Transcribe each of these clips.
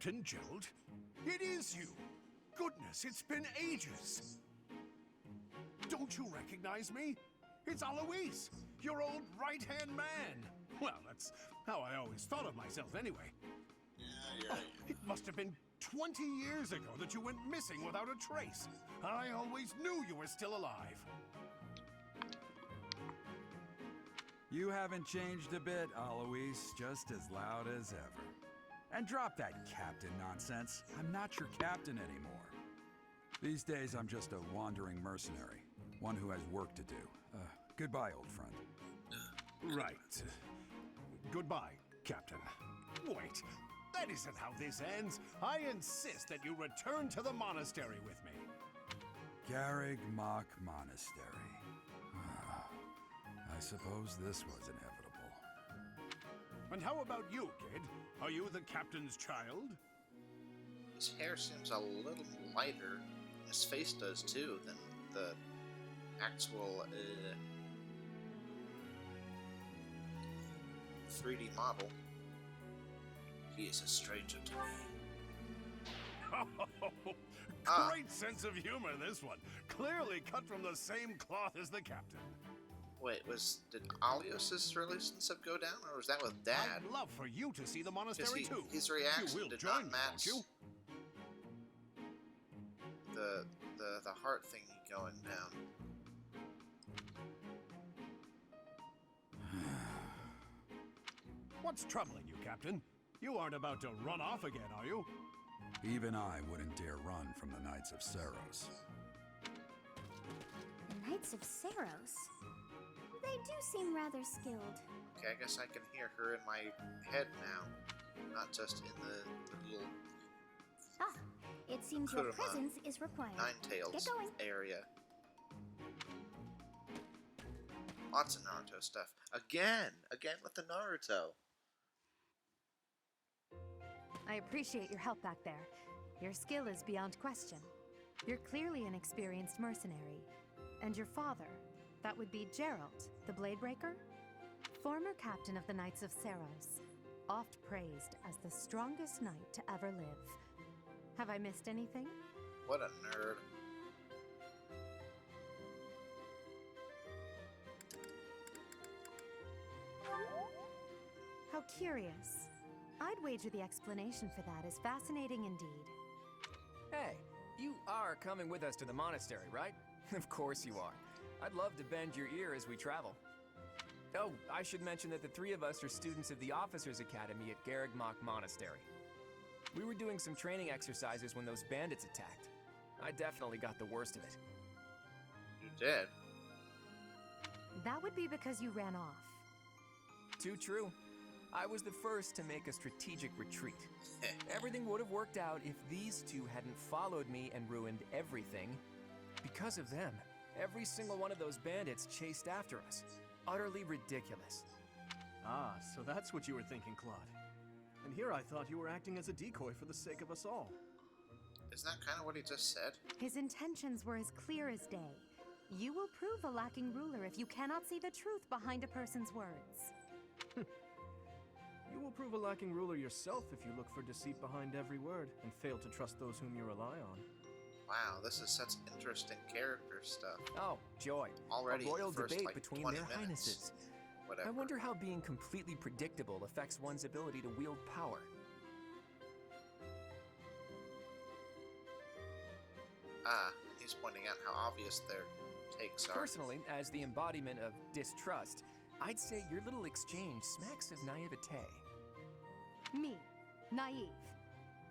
Captain Gerald? It is you! Goodness, it's been ages! Don't you recognize me? It's Alois, your old right-hand man! Well, that's how I always thought of myself anyway. Yeah. It must have been 20 years ago that you went missing without a trace. I always knew you were still alive. You haven't changed a bit, Alois, just as loud as ever. And drop that captain nonsense. I'm not your captain anymore. These days, I'm just a wandering mercenary. One who has work to do. Goodbye, old friend. Right. Goodbye, Captain. Wait, that isn't how this ends. I insist that you return to the monastery with me. Garreg Mach Monastery. I suppose this was inevitable. And how about you, kid? Are you the captain's child? His hair seems a little lighter. His face does too than the actual 3D model. He is a stranger to me. Oh, great sense of humor, this one. Clearly cut from the same cloth as the captain. Wait, did Alios's relationship go down, or was that with Dad? I'd love for you to see the monastery too. His reaction you will did join not me, match won't you? the heart thingy going down. What's troubling you, Captain? You aren't about to run off again, are you? Even I wouldn't dare run from the Knights of Saros. The Knights of Saros? They do seem rather skilled. Okay, I guess I can hear her in my head now, not just in the little Ah, it seems your Kurama presence is required. Nine-Tails Get going. area. Lots of Naruto stuff. Again with the Naruto. I appreciate your help back there. Your skill is beyond question. You're clearly an experienced mercenary. And your father, that would be Gerald, the Bladebreaker? Former captain of the Knights of Saros, oft praised as the strongest knight to ever live. Have I missed anything? What a nerd. How curious. I'd wager the explanation for that is fascinating indeed. Hey, you are coming with us to the monastery, right? Of course you are. I'd love to bend your ear as we travel. Oh, I should mention that the three of us are students of the Officers' Academy at Garreg Mach Monastery. We were doing some training exercises when those bandits attacked. I definitely got the worst of it. You did? That would be because you ran off. Too true. I was the first to make a strategic retreat. Everything would have worked out if these two hadn't followed me and ruined everything. Because of them, every single one of those bandits chased after us. Utterly ridiculous. Ah, so that's what you were thinking, Claude. And here I thought you were acting as a decoy for the sake of us all. Isn't that kind of what he just said? His intentions were as clear as day. You will prove a lacking ruler if you cannot see the truth behind a person's words. You will prove a lacking ruler yourself if you look for deceit behind every word and fail to trust those whom you rely on. Wow, this is such interesting character stuff. Oh, joy. Already a royal in the first, debate like, between 20 their minutes. highnesses. Whatever. I wonder how being completely predictable affects one's ability to wield power. Ah, he's pointing out how obvious their takes are. Personally, as the embodiment of distrust, I'd say your little exchange smacks of naivete. Me, naive.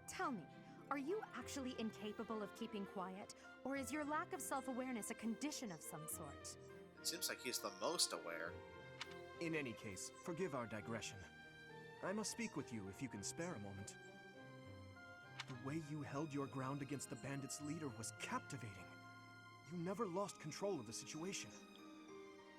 Tell me, are you actually incapable of keeping quiet, or is your lack of self-awareness a condition of some sort? It seems like he's the most aware. In any case, forgive our digression. I must speak with you if you can spare a moment. The way you held your ground against the bandits' leader was captivating. You never lost control of the situation.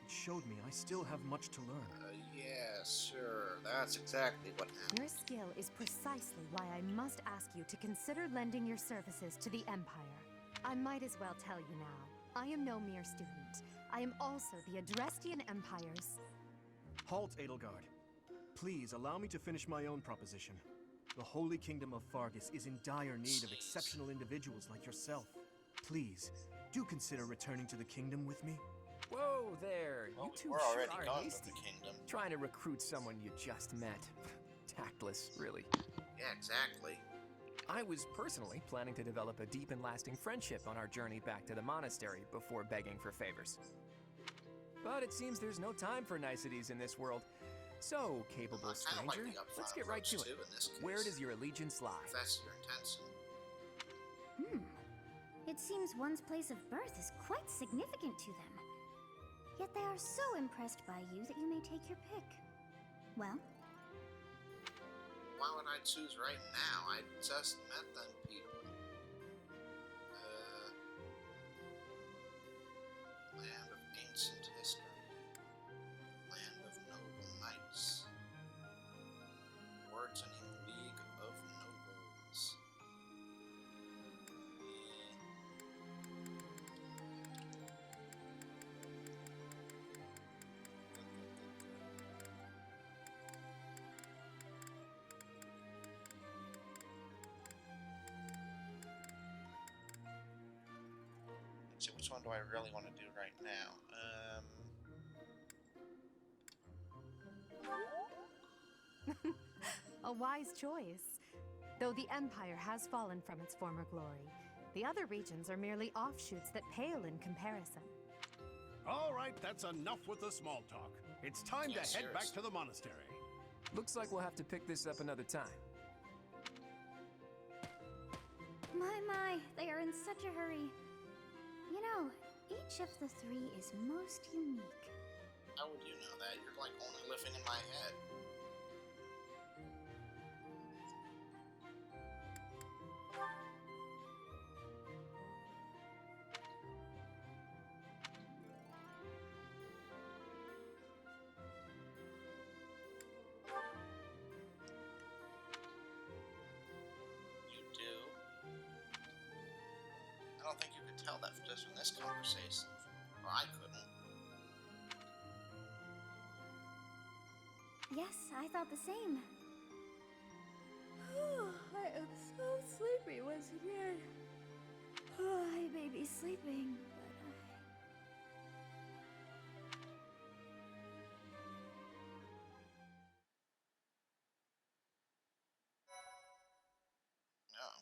It showed me I still have much to learn. Yeah, sure. That's exactly what happened. Your skill is precisely why I must ask you to consider lending your services to the Empire. I might as well tell you now, I am no mere student. I am also the Adrestian Empire's... Halt, Edelgard. Please allow me to finish my own proposition. The Holy Kingdom of Fargus is in dire need of exceptional individuals like yourself. Please, do consider returning to the kingdom with me. Whoa there, Well, you two we're sure already are going hasty. to the kingdom. Trying to recruit someone you just met. Tactless, really. Yeah, exactly. I was personally planning to develop a deep and lasting friendship on our journey back to the monastery before begging for favors. But it seems there's no time for niceties in this world. So, capable I kinda like stranger, the upfront let's get right to approach, it. too, in this Where case. does your allegiance lie? If that's your intention. It seems one's place of birth is quite significant to them. Yet they are so impressed by you that you may take your pick. Well, Why would I choose right now? I just met them people. Land of ancient history. Land of noble knights. Burgeoning League of Nobles. So which one do I really want to do right now? A wise choice. Though the Empire has fallen from its former glory, the other regions are merely offshoots that pale in comparison. All right, that's enough with the small talk. It's time Yeah, to head back seriously. to the monastery. Looks like we'll have to pick this up another time. my, they are in such a hurry. You know, each of the three is most unique. How would you know that? You're like only living in my head. You do? I don't think you could tell that just from this conversation. Or I couldn't. Yes, I thought the same. I am so sleepy once again. I may be sleeping, but Oh.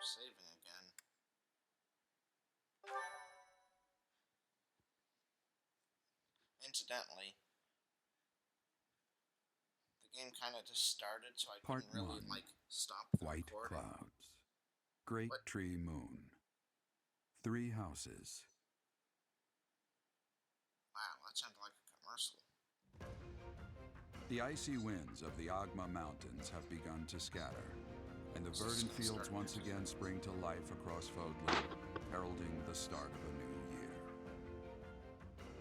Saving again. Incidentally, the game kind of just started, so I Part couldn't really, 1. like, stop the White recording. clouds. Great What? tree moon. 3 houses. Wow, that sounded like a commercial. The icy winds of the Agma Mountains have begun to scatter, and the This is verdant gonna fields start once music. again spring to life across Fodland, heralding the start of a new year.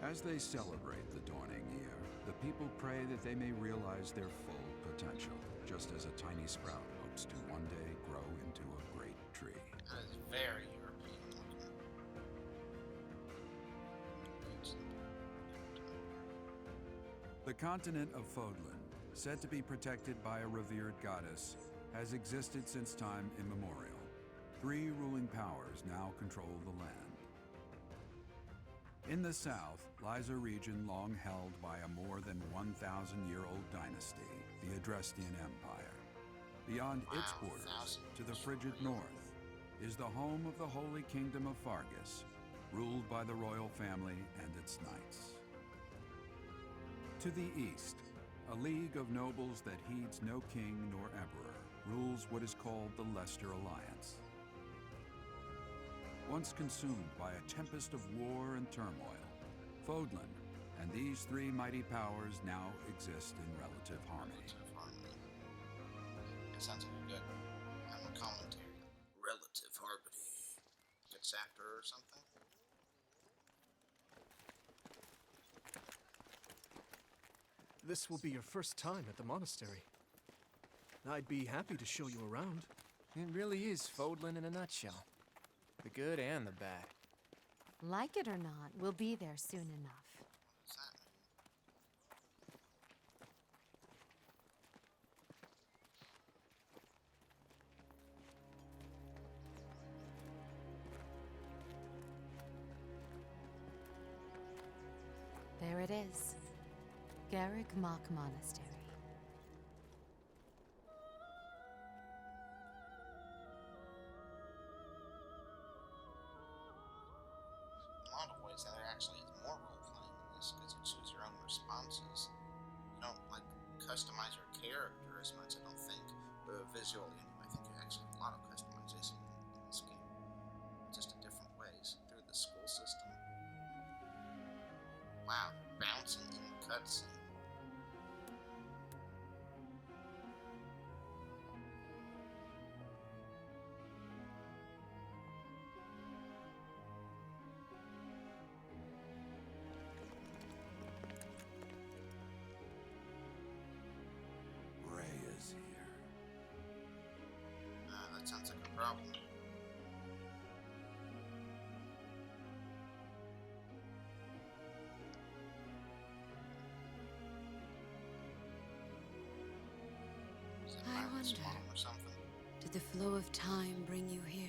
As they celebrate the dawning year, the people pray that they may realize their full potential, just as a tiny sprout hopes to one day grow into a great tree. That is very European looking. The continent of Fodland, said to be protected by a revered goddess, has existed since time immemorial. 3 ruling powers now control the land. In the south lies a region long held by a more than 1,000-year-old dynasty, the Adrestian Empire. Beyond its Wow, borders, 1,000 to the years. frigid north, is the home of the Holy Kingdom of Fargus, ruled by the royal family and its knights. To the east, a league of nobles that heeds no king nor emperor rules what is called the Leicester Alliance. Once consumed by a tempest of war and turmoil, Fodland and these 3 mighty powers now exist in relative harmony. Relative harmony. It sounds like a good commentary. Relative harmony. Good chapter or something? This will be your first time at the monastery. I'd be happy to show you around. It really is Fodland in a nutshell. The good and the bad. Like it or not, we'll be there soon enough. What does that mean? it is. Garrick Mock Monastery. In a lot of ways, there actually is more role-playing in this, because you choose your own responses. You don't, like, customize your character as much, I don't think. Visually, anyway. I think you actually have a lot of customization in this game. Just in different ways. Through the school system. Wow, bouncing in the cutscene. Rhea's here. That sounds like a problem. Is that I Violet wonder. Swan or something? Did the flow of time bring you here?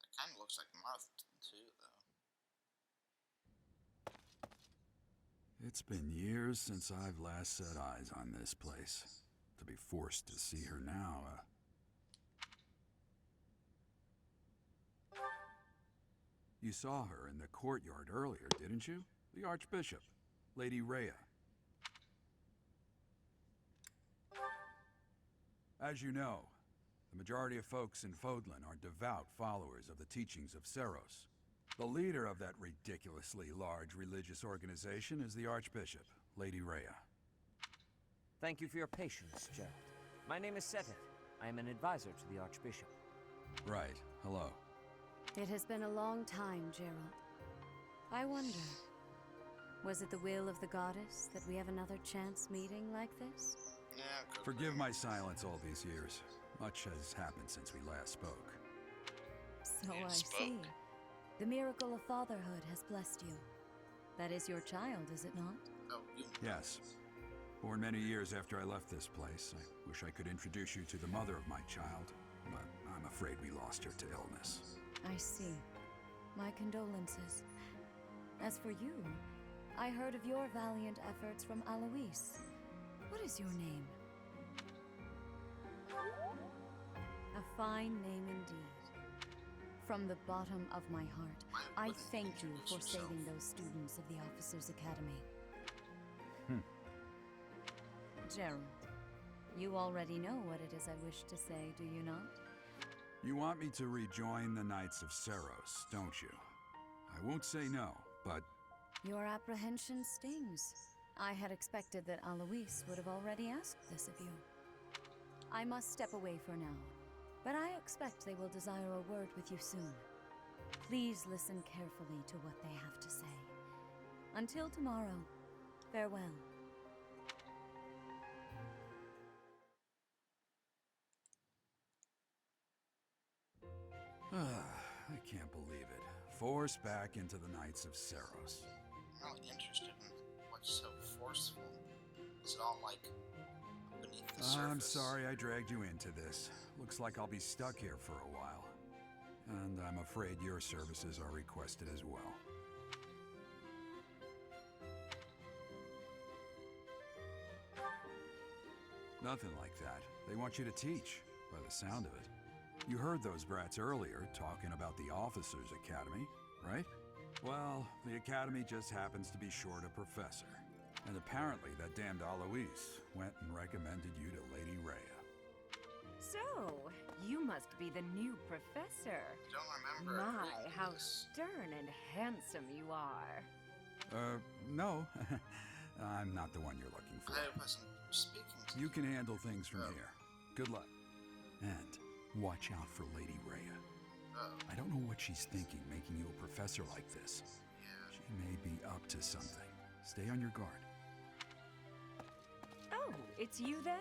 That kind of looks like Marth too, though. It's been years since I've last set eyes on this place. To be forced to see her now, You saw her in the courtyard earlier, didn't you? The Archbishop, Lady Rhea. As you know, the majority of folks in Fodlan are devout followers of the teachings of Seros. The leader of that ridiculously large religious organization is the Archbishop, Lady Rhea. Thank you for your patience, Gerald. My name is Seteth. I am an advisor to the Archbishop. Right, hello. It has been a long time, Gerald. I wonder, was it the will of the goddess that we have another chance meeting like this? Yeah, good. Forgive my silence all these years. Much has happened since we last spoke. So You I spoke. see. The miracle of fatherhood has blessed you. That is your child, is it not? Oh, you. Yes. Born many years after I left this place, I wish I could introduce you to the mother of my child, but I'm afraid we lost her to illness. I see. My condolences. As for you, I heard of your valiant efforts from Alois. What is your name? A fine name indeed. From the bottom of my heart, I thank you for saving those students of the Officers' Academy. Gerald, you already know what it is I wish to say, do you not? You want me to rejoin the Knights of Seros, don't you? I won't say no, but Your apprehension stings. I had expected that Alois would have already asked this of you. I must step away for now, but I expect they will desire a word with you soon. Please listen carefully to what they have to say. Until tomorrow, farewell. I can't believe it. Forced back into the Knights of Seros. I'm really interested in what's so forceful. Is it all like beneath the surface? I'm sorry I dragged you into this. Looks like I'll be stuck here for a while. And I'm afraid your services are requested as well. Nothing like that. They want you to teach, by the sound of it. You heard those brats earlier talking about the Officers' Academy, right? Well, the Academy just happens to be short a professor. And apparently that damned Alois went and recommended you to Lady Rhea. So, you must be the new professor. Don't remember. My, reading how this. stern and handsome you are. No. I'm not the one you're looking for. I wasn't speaking to You can handle things from Oh. here. Good luck. And watch out for Lady Rhea. Oh, I don't know what she's thinking making you a professor like this. yeah. She may be up to something. Stay on your guard. Oh, it's you then?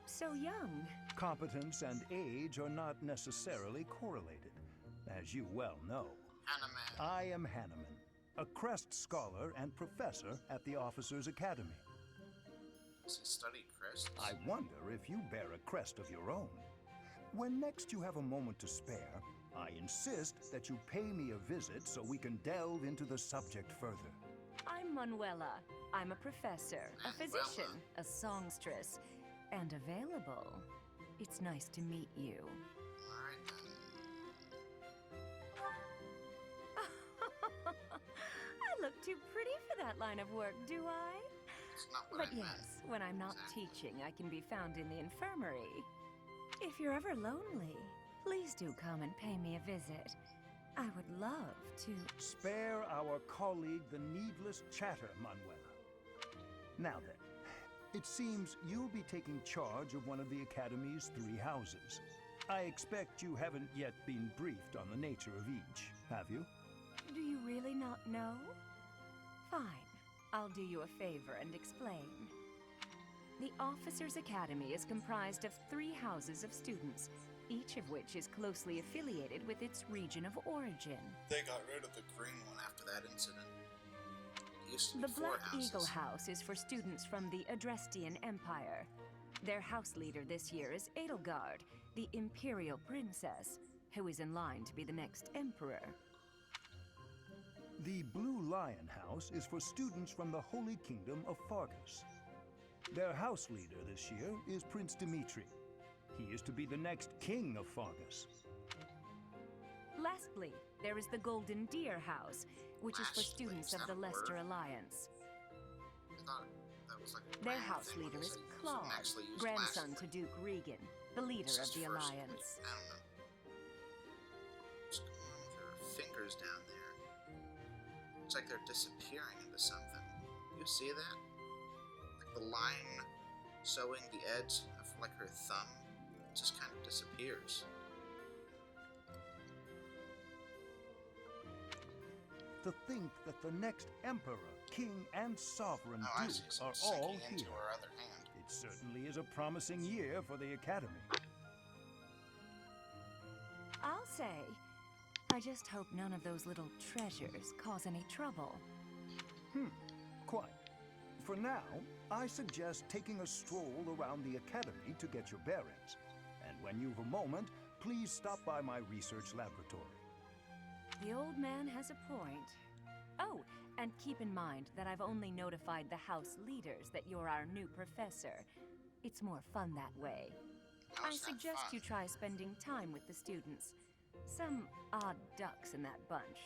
So young. Competence and age are not necessarily correlated, as you well know. Anime. I am Hanneman, a Crest Scholar and Professor at the Officers' Academy. Does he study crests? I wonder if you bear a crest of your own. When next you have a moment to spare, I insist that you pay me a visit so we can delve into the subject further. I'm Manuela. I'm a professor, a physician, a songstress, and available. It's nice to meet you. Alright then. I look too pretty for that line of work, do I? It's not what But I meant. yes, when I'm not teaching, I can be found in the infirmary. If you're ever lonely, please do come and pay me a visit. I would love to. Spare our colleague the needless chatter, Manuela. Now then, it seems you'll be taking charge of one of the Academy's 3 houses. I expect you haven't yet been briefed on the nature of each, have you? Do you really not know? Fine. I'll do you a favor and explain. The Officers' Academy is comprised of 3 houses of students, each of which is closely affiliated with its region of origin. They got rid of the green one after that incident. It used to be The 4 Black houses. Eagle House is for students from the Adrestian Empire. Their house leader this year is Edelgard, the Imperial Princess, who is in line to be the next Emperor. The Blue Lion House is for students from the Holy Kingdom of Fargus. Their house leader this year is Prince Dimitri. He is to be the next king of Fargus. Lastly, there is the Golden Deer House, which is for Lastly, students is of that the a Leicester word? Alliance. I thought that was like a Their random house thing leader when is they couldn't Claude, actually use grandson last to word. Duke Regan, the leader This of is the first Alliance. grade. I don't know. What's going on with her fingers down there? It's like they're disappearing into something. You see that? Like the line sewing the edge of like her thumb, it just kind of disappears. To think that the next emperor, king, and sovereign Oh, I duke see. So are it's all sinking here. into her other hand. It certainly is a promising year for the Academy. I'll say, I just hope none of those little treasures cause any trouble. Quite. For now, I suggest taking a stroll around the Academy to get your bearings. And when you've a moment, please stop by my research laboratory. The old man has a point. Oh, and keep in mind that I've only notified the house leaders that you're our new professor. It's more fun that way. I How's that suggest fun? you try spending time with the students. Some odd ducks in that bunch,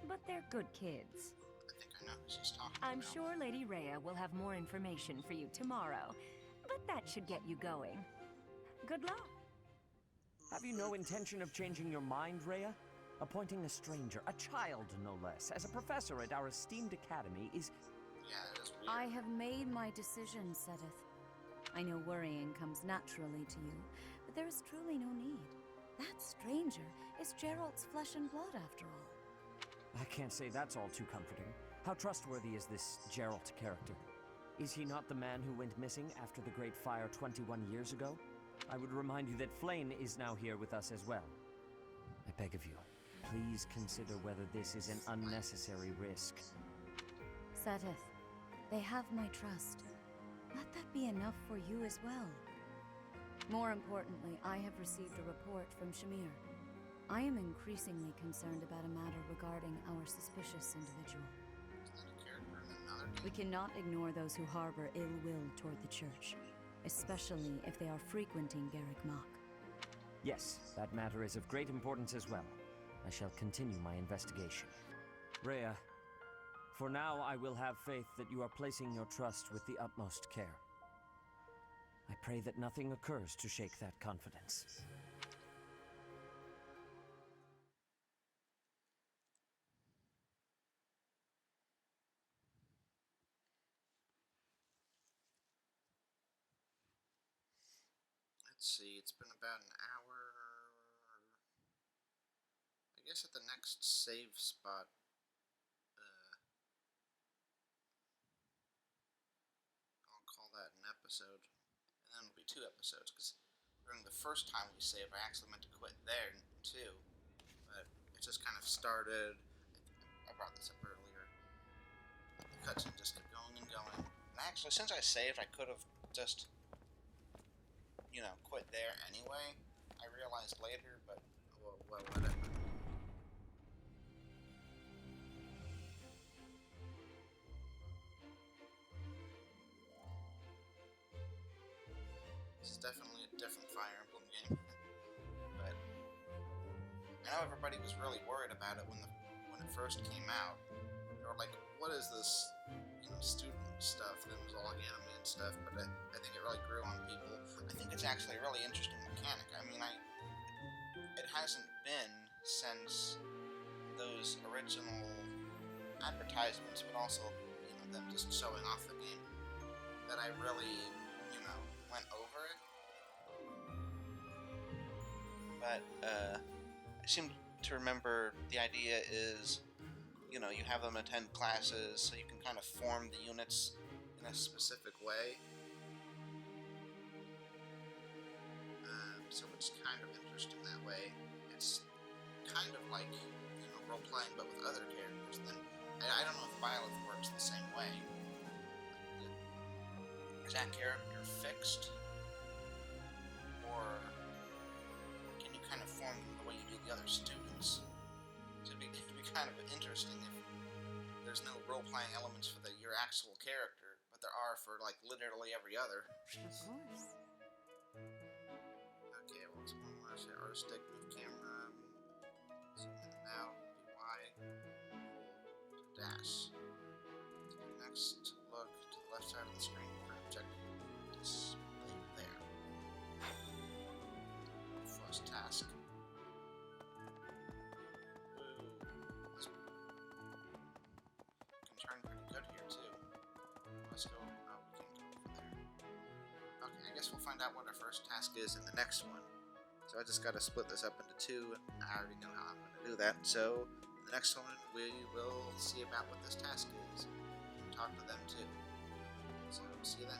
but they're good kids. I think I know who she's talking I'm about. sure Lady Rhea will have more information for you tomorrow, but that should get you going. Good luck. Have you no intention of changing your mind, Rhea? Appointing a stranger, a child no less, as a professor at our esteemed academy is... Yeah, it is weird. I have made my decision, Sedith. I know worrying comes naturally to you, but there is truly no need. That stranger is Gerald's flesh and blood, after all. I can't say that's all too comforting. How trustworthy is this Geralt character? Is he not the man who went missing after the Great Fire 21 years ago? I would remind you that Flayn is now here with us as well. I beg of you, please consider whether this is an unnecessary risk. Sedith, they have my trust. Let that be enough for you as well. More importantly, I have received a report from Shamir. I am increasingly concerned about a matter regarding our suspicious individual. Is that a character in another game? We cannot ignore those who harbor ill will toward the church, especially if they are frequenting Garrick Mach. Yes, that matter is of great importance as well. I shall continue my investigation. Rhea, for now I will have faith that you are placing your trust with the utmost care. I pray that nothing occurs to shake that confidence. Let's see, it's been about an hour. I guess at the next save spot, I'll call that an episode. And then it'll be 2 episodes, because during the first time we saved, I actually meant to quit there too. But it just kind of started. I brought this up earlier. The cutscene just kept going and going. And actually, since I saved, I could have just, quit there anyway. I realized later, but well, whatever. definitely a different Fire Emblem game. But I know everybody was really worried about it when it first came out. They were like, "What is this, student stuff?" That was all anime and stuff. But I think it really grew on people. I think it's actually a really interesting mechanic. I mean, it hasn't been since those original advertisements, but also them just showing off the game, that I really went over it. But I seem to remember the idea is you have them attend classes so you can kind of form the units in a specific way. So it's kind of interesting that way. It's kind of like role playing, but with other characters. Then I don't know if Violet works the same way. Is that character fixed, or can you kind of form them the way you do the other students? So it'd be kind of interesting if there's no role playing elements for your actual character, but there are for like literally every other. Of course. Okay, well, it's one more. Say R stick, move camera. Zoom in and out. Y. Hold to dash. Next, look to the left side of the screen for an objective display there. First task. Woo. This can turn pretty good here too. Let's go. Oh, we can't go over there. Okay, I guess we'll find out what our first task is in the next one. So I just got to split this up into two. I already know how I'm going to do that. So the next one we will see about what this task is and talk to them too. So see you then.